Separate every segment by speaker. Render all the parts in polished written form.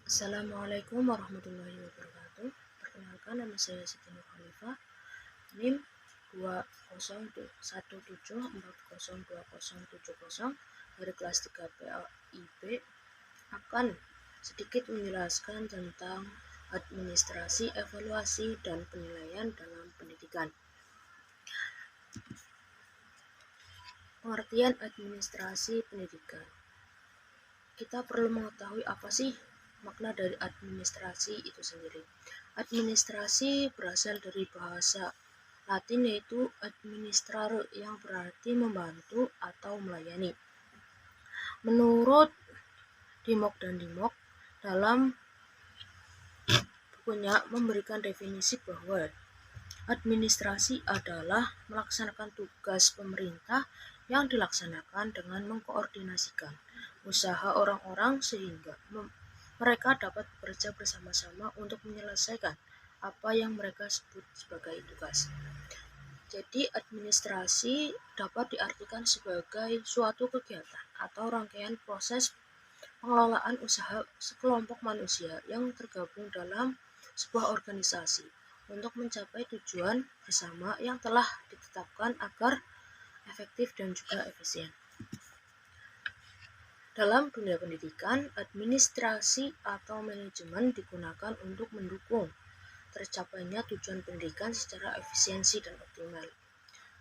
Speaker 1: Assalamualaikum warahmatullahi wabarakatuh. Perkenalkan, nama saya Siti Nur Khalifah, NIM 20174020070 dari kelas 3 PAIB, akan sedikit menjelaskan tentang administrasi, evaluasi, dan penilaian dalam pendidikan. Pengertian administrasi pendidikan. Kita perlu mengetahui apa sih makna dari administrasi itu sendiri. Administrasi berasal dari bahasa Latin yaitu administrare yang berarti membantu atau melayani. Menurut Dimok dan Dimok dalam bukunya memberikan definisi bahwa administrasi adalah melaksanakan tugas pemerintah yang dilaksanakan dengan mengkoordinasikan usaha orang-orang sehingga mereka dapat bekerja bersama-sama untuk menyelesaikan apa yang mereka sebut sebagai tugas. Jadi administrasi dapat diartikan sebagai suatu kegiatan atau rangkaian proses pengelolaan usaha sekelompok manusia yang tergabung dalam sebuah organisasi untuk mencapai tujuan bersama yang telah ditetapkan agar efektif dan juga efisien. Dalam dunia pendidikan, administrasi atau manajemen digunakan untuk mendukung tercapainya tujuan pendidikan secara efisiensi dan optimal.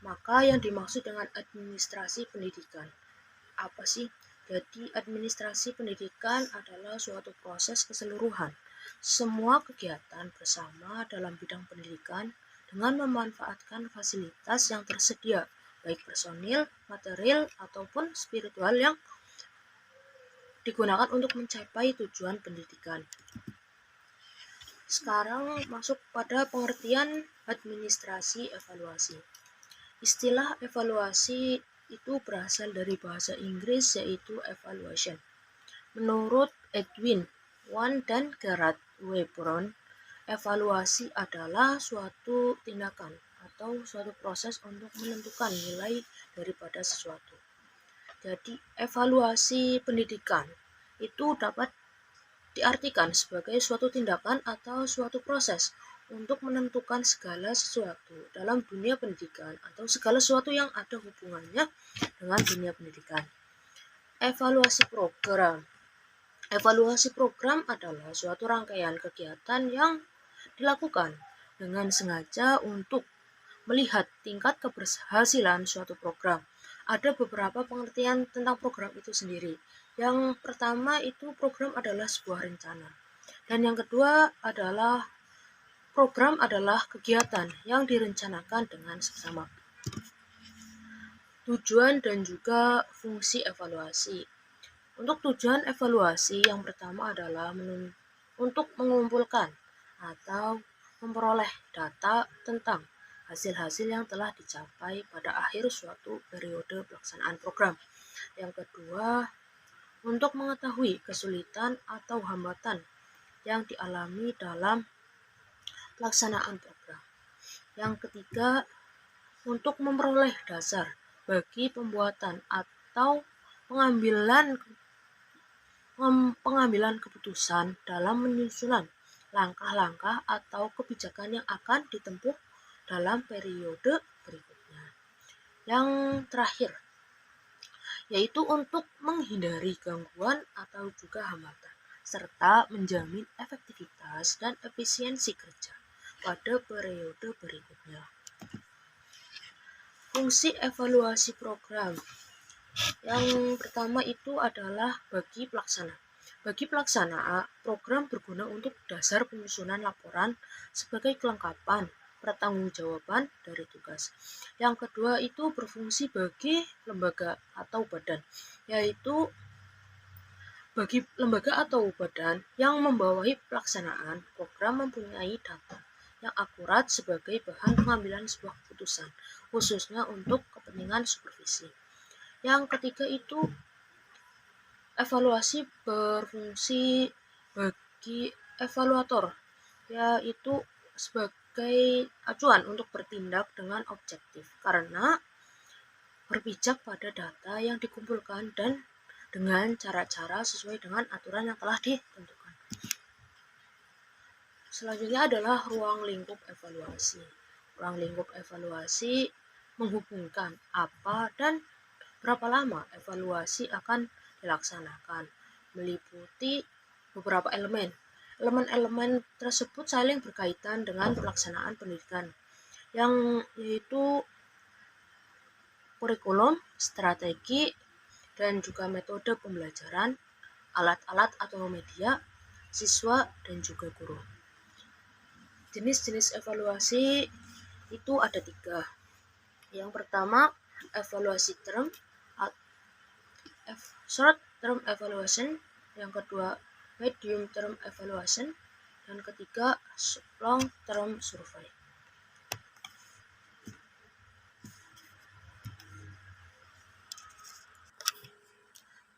Speaker 1: Maka yang dimaksud dengan administrasi pendidikan apa sih? Jadi administrasi pendidikan adalah suatu proses keseluruhan semua kegiatan bersama dalam bidang pendidikan dengan memanfaatkan fasilitas yang tersedia, baik personil, material, ataupun spiritual yang digunakan untuk mencapai tujuan pendidikan. Sekarang masuk pada pengertian administrasi evaluasi. Istilah evaluasi itu berasal dari bahasa Inggris yaitu evaluation. Menurut Edwin Wan dan Gerard Webron, evaluasi adalah suatu tindakan atau suatu proses untuk menentukan nilai daripada sesuatu. Jadi evaluasi pendidikan itu dapat diartikan sebagai suatu tindakan atau suatu proses untuk menentukan segala sesuatu dalam dunia pendidikan atau segala sesuatu yang ada hubungannya dengan dunia pendidikan. Evaluasi program. Evaluasi program adalah suatu rangkaian kegiatan yang dilakukan dengan sengaja untuk melihat tingkat keberhasilan suatu program. Ada beberapa pengertian tentang program itu sendiri. Yang pertama itu program adalah sebuah rencana. Dan yang kedua adalah program adalah kegiatan yang direncanakan dengan seksama. Tujuan dan juga fungsi evaluasi. Untuk tujuan evaluasi yang pertama adalah untuk mengumpulkan atau memperoleh data tentang hasil-hasil yang telah dicapai pada akhir suatu periode pelaksanaan program. Yang kedua, untuk mengetahui kesulitan atau hambatan yang dialami dalam pelaksanaan program. Yang ketiga, untuk memperoleh dasar bagi pembuatan atau pengambilan keputusan dalam menyusun langkah-langkah atau kebijakan yang akan ditempuh dalam periode berikutnya. Yang terakhir, yaitu untuk menghindari gangguan atau juga hambatan, serta menjamin efektivitas dan efisiensi kerja pada periode berikutnya. Fungsi evaluasi program. Yang pertama itu adalah bagi pelaksana. Bagi pelaksana, program berguna untuk dasar penyusunan laporan sebagai kelengkapan pertanggungjawaban dari tugas. Yang kedua itu berfungsi bagi lembaga atau badan, yaitu bagi lembaga atau badan yang membawahi pelaksanaan program mempunyai data yang akurat sebagai bahan pengambilan sebuah keputusan, khususnya untuk kepentingan supervisi. Yang ketiga itu evaluasi berfungsi bagi evaluator, yaitu sebagai acuan untuk bertindak dengan objektif karena berpijak pada data yang dikumpulkan dan dengan cara-cara sesuai dengan aturan yang telah ditentukan. Selanjutnya adalah ruang lingkup evaluasi. Ruang lingkup evaluasi menghubungkan apa dan berapa lama evaluasi akan dilaksanakan, meliputi beberapa elemen. Elemen-elemen tersebut saling berkaitan dengan pelaksanaan pendidikan, yang yaitu kurikulum, strategi, dan juga metode pembelajaran, alat-alat atau media, siswa, dan juga guru. Jenis-jenis evaluasi itu ada 3. Yang pertama, evaluasi term, short term evaluation. Yang kedua, medium term evaluation. Dan ketiga, long term survey.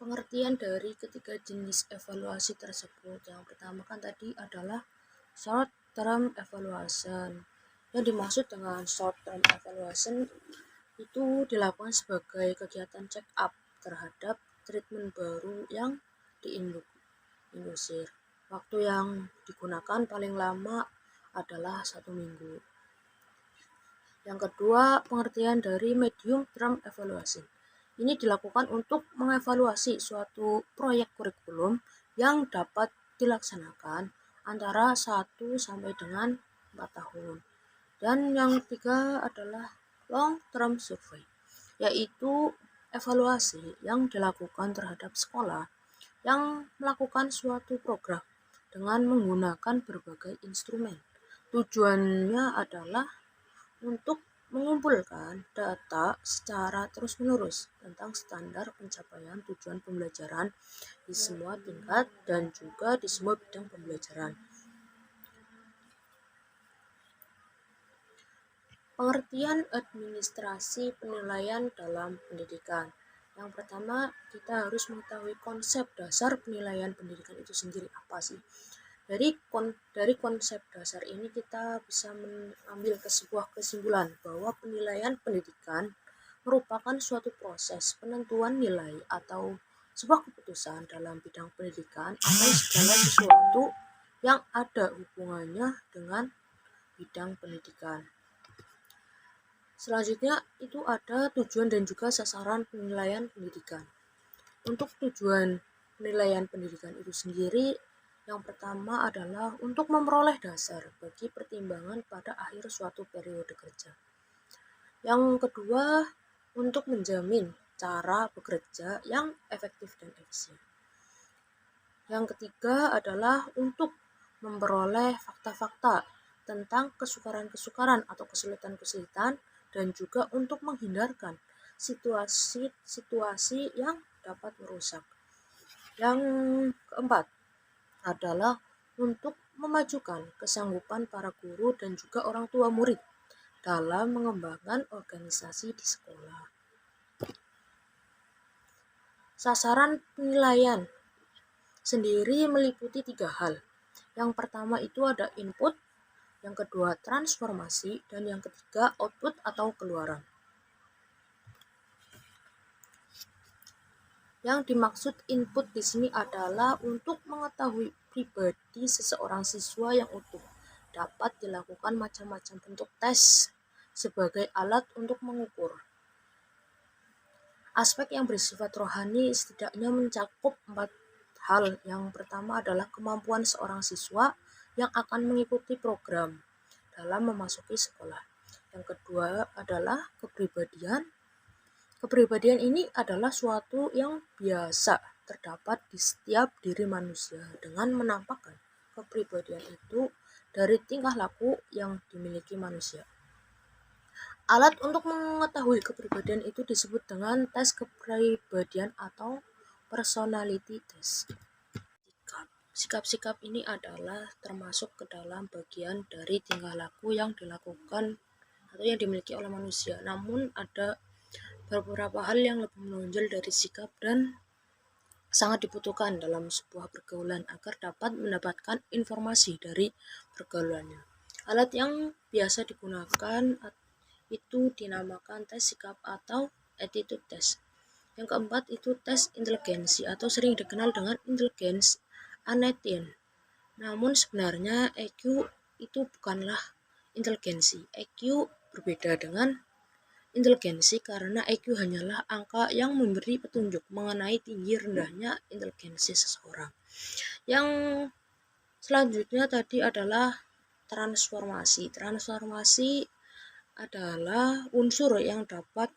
Speaker 1: Pengertian dari ketiga jenis evaluasi tersebut, yang pertama kan tadi adalah short term evaluation. Yang dimaksud dengan short term evaluation itu dilakukan sebagai kegiatan check up terhadap treatment baru yang diindusir. Waktu yang digunakan paling lama adalah 1 minggu. Yang kedua, pengertian dari medium term evaluation. Ini dilakukan untuk mengevaluasi suatu proyek kurikulum yang dapat dilaksanakan antara 1 sampai dengan 4 tahun. Dan yang ketiga adalah long term survey, yaitu evaluasi yang dilakukan terhadap sekolah yang melakukan suatu program dengan menggunakan berbagai instrumen. Tujuannya adalah untuk mengumpulkan data secara terus-menerus tentang standar pencapaian tujuan pembelajaran di semua tingkat dan juga di semua bidang pembelajaran. Pengertian administrasi penilaian dalam pendidikan. Yang pertama, kita harus mengetahui konsep dasar penilaian pendidikan itu sendiri apa sih. Dari konsep dasar ini kita bisa mengambil sebuah kesimpulan bahwa penilaian pendidikan merupakan suatu proses penentuan nilai atau sebuah keputusan dalam bidang pendidikan atau segala sesuatu yang ada hubungannya dengan bidang pendidikan. Selanjutnya itu ada tujuan dan juga sasaran penilaian pendidikan. Untuk tujuan penilaian pendidikan itu sendiri, yang pertama adalah untuk memperoleh dasar bagi pertimbangan pada akhir suatu periode kerja. Yang kedua, untuk menjamin cara bekerja yang efektif dan efisien. Yang ketiga adalah untuk memperoleh fakta-fakta tentang kesukaran-kesukaran atau kesulitan-kesulitan dan juga untuk menghindarkan situasi-situasi yang dapat merusak. Yang keempat adalah untuk memajukan kesanggupan para guru dan juga orang tua murid dalam mengembangkan organisasi di sekolah. Sasaran penilaian sendiri meliputi 3 hal. Yang pertama itu ada input, yang kedua transformasi, dan yang ketiga output atau keluaran. Yang dimaksud input di sini adalah untuk mengetahui pribadi seseorang siswa yang utuh. Dapat dilakukan macam-macam bentuk tes sebagai alat untuk mengukur. Aspek yang bersifat rohani setidaknya mencakup 4 hal. Yang pertama adalah kemampuan seorang siswa yang akan mengikuti program dalam memasuki sekolah. Yang kedua adalah kepribadian. Kepribadian ini adalah suatu yang biasa terdapat di setiap diri manusia dengan menampakkan kepribadian itu dari tingkah laku yang dimiliki manusia. Alat untuk mengetahui kepribadian itu disebut dengan tes kepribadian atau personality test. Sikap-sikap ini adalah termasuk ke dalam bagian dari tingkah laku yang dilakukan atau yang dimiliki oleh manusia. Namun ada beberapa hal yang lebih menonjol dari sikap dan sangat dibutuhkan dalam sebuah pergaulan agar dapat mendapatkan informasi dari pergaulannya. Alat yang biasa digunakan itu dinamakan tes sikap atau attitude test. Yang keempat itu tes inteligensi atau sering dikenal dengan intelligence Anetian. Namun sebenarnya EQ itu bukanlah inteligensi. EQ berbeda dengan inteligensi karena EQ hanyalah angka yang memberi petunjuk mengenai tinggi rendahnya inteligensi seseorang. Yang selanjutnya tadi adalah transformasi. Transformasi adalah unsur yang terdapat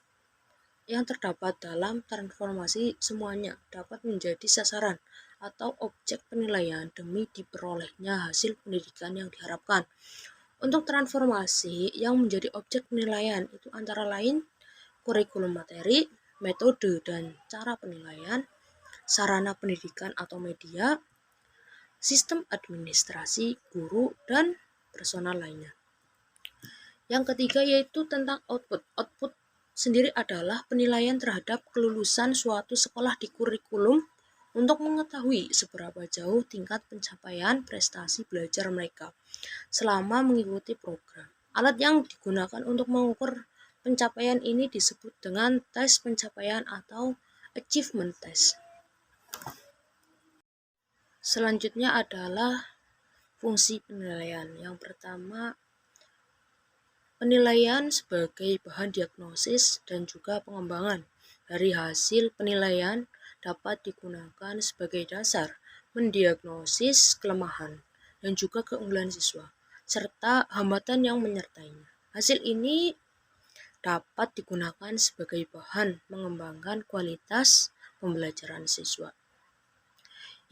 Speaker 1: dalam transformasi semuanya dapat menjadi sasaran atau objek penilaian demi diperolehnya hasil pendidikan yang diharapkan. Untuk transformasi yang menjadi objek penilaian itu antara lain kurikulum materi, metode dan cara penilaian, sarana pendidikan atau media, sistem administrasi, guru, dan personal lainnya. Yang ketiga yaitu tentang output. Output sendiri adalah penilaian terhadap kelulusan suatu sekolah di kurikulum untuk mengetahui seberapa jauh tingkat pencapaian prestasi belajar mereka selama mengikuti program. Alat yang digunakan untuk mengukur pencapaian ini disebut dengan tes pencapaian atau achievement test. Selanjutnya adalah fungsi penilaian. Yang pertama, penilaian sebagai bahan diagnosis dan juga pengembangan. Dari hasil penilaian dapat digunakan sebagai dasar mendiagnosis kelemahan dan juga keunggulan siswa, serta hambatan yang menyertainya. Hasil ini dapat digunakan sebagai bahan mengembangkan kualitas pembelajaran siswa.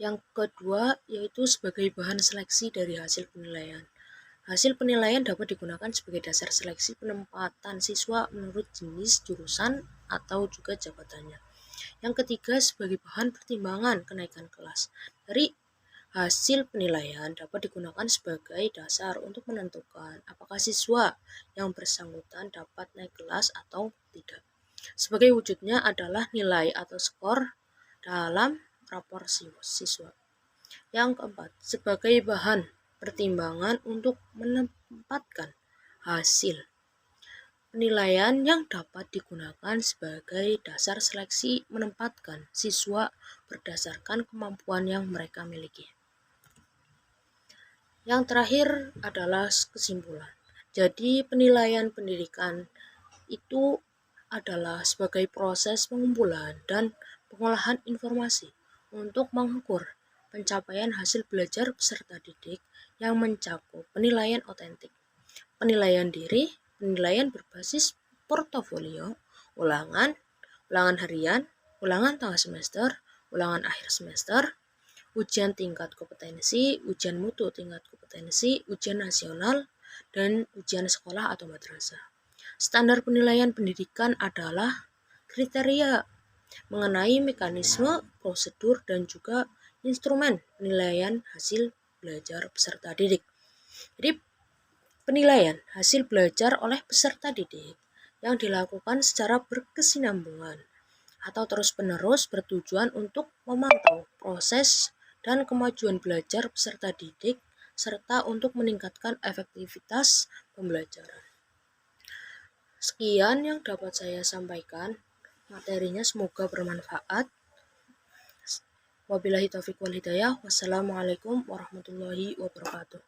Speaker 1: Yang kedua yaitu sebagai bahan seleksi dari hasil penilaian. Hasil penilaian dapat digunakan sebagai dasar seleksi penempatan siswa menurut jenis jurusan atau juga jabatannya. Yang ketiga sebagai bahan pertimbangan kenaikan kelas. Dari hasil penilaian dapat digunakan sebagai dasar untuk menentukan apakah siswa yang bersangkutan dapat naik kelas atau tidak. Sebagai wujudnya adalah nilai atau skor dalam rapor siswa. Yang keempat, sebagai bahan pertimbangan untuk menempatkan hasil penilaian yang dapat digunakan sebagai dasar seleksi menempatkan siswa berdasarkan kemampuan yang mereka miliki. Yang terakhir adalah kesimpulan. Jadi penilaian pendidikan itu adalah sebagai proses pengumpulan dan pengolahan informasi untuk mengukur pencapaian hasil belajar peserta didik yang mencakup penilaian otentik, penilaian diri, penilaian berbasis portofolio, ulangan harian, ulangan tengah semester, ulangan akhir semester, ujian tingkat kompetensi, ujian mutu tingkat kompetensi, ujian nasional, dan ujian sekolah atau madrasah. Standar penilaian pendidikan adalah kriteria mengenai mekanisme, prosedur, dan juga instrumen penilaian hasil belajar peserta didik. Jadi penilaian hasil belajar oleh peserta didik yang dilakukan secara berkesinambungan atau terus-menerus bertujuan untuk memantau proses dan kemajuan belajar peserta didik serta untuk meningkatkan efektivitas pembelajaran. Sekian yang dapat saya sampaikan. Materinya semoga bermanfaat. Wabillahi taufiq wal hidayah. Wassalamualaikum warahmatullahi wabarakatuh.